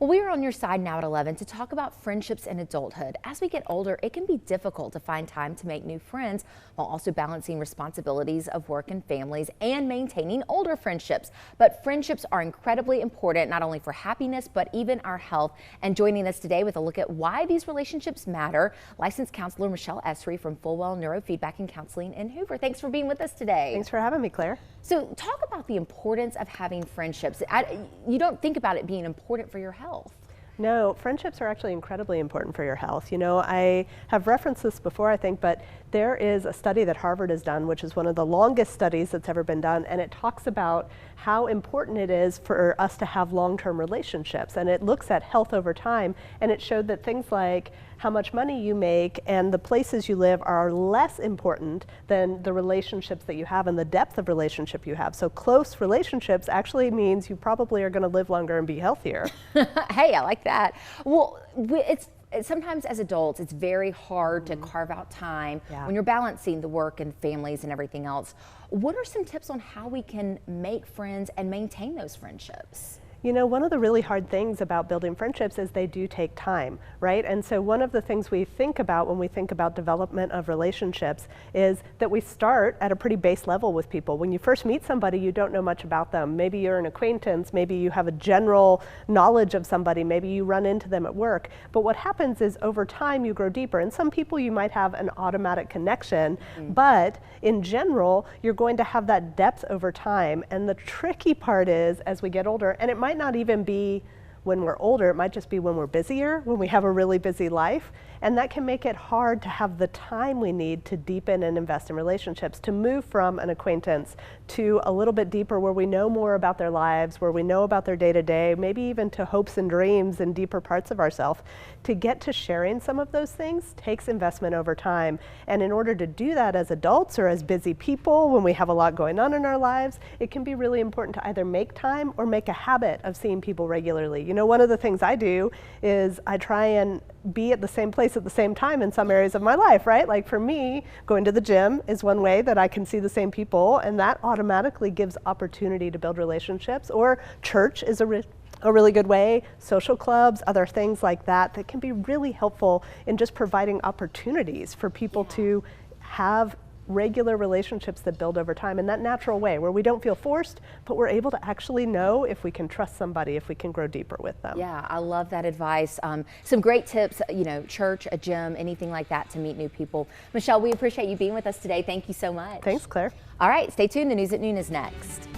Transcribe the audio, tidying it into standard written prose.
Well, we are on your side now at 11 to talk about friendships in adulthood. As we get older, it can be difficult to find time to make new friends while also balancing responsibilities of work and families and maintaining older friendships. But friendships are incredibly important, not only for happiness, but even our health. And joining us today with a look at why these relationships matter, licensed counselor Michelle Essery from Fullwell Neurofeedback and Counseling in Hoover. Thanks for being with us today. Thanks for having me, Claire. So talk about the importance of having friendships. You don't think about it being important for your health. No, friendships are actually incredibly important for your health. You know, I have referenced this before, I think, but there is a study that Harvard has done, which is one of the longest studies that's ever been done, and it talks about how important it is for us to have long-term relationships. And it looks at health over time, and it showed that things like how much money you make and the places you live are less important than the relationships that you have and the depth of relationship you have. So close relationships actually means you probably are going to live longer and be healthier. Hey, I like that. Well, sometimes as adults, it's very hard to carve out time when you're balancing the work and families and everything else. What are some tips on how we can make friends and maintain those friendships? You know, one of the really hard things about building friendships is they do take time, right? And so one of the things we think about when we think about development of relationships is that we start at a pretty base level with people. When you first meet somebody, you don't know much about them. Maybe you're an acquaintance, maybe you have a general knowledge of somebody, maybe you run into them at work. But what happens is over time you grow deeper. And some people you might have an automatic connection, but in general, you're going to have that depth over time. And the tricky part is as we get older, and it might not even be when we're older, it might just be when we're busier, when we have a really busy life. And that can make it hard to have the time we need to deepen and invest in relationships, to move from an acquaintance to a little bit deeper where we know more about their lives, where we know about their day-to-day, maybe even to hopes and dreams and deeper parts of ourselves. To get to sharing some of those things takes investment over time. And in order to do that as adults or as busy people, when we have a lot going on in our lives, it can be really important to either make time or make a habit of seeing people regularly. You know, one of the things I do is I try and be at the same place at the same time in some areas of my life, right? Like for me, going to the gym is one way that I can see the same people, and that automatically gives opportunity to build relationships. Or church is a really good way, social clubs, other things like that that can be really helpful in just providing opportunities for people to have regular relationships that build over time in that natural way where we don't feel forced, but we're able to actually know if we can trust somebody, if we can grow deeper with them. Yeah, I love that advice. Some great tips, you know, church, a gym, anything like that to meet new people. Michelle, we appreciate you being with us today. Thank you so much. Thanks, Claire. All right, stay tuned. The News at Noon is next.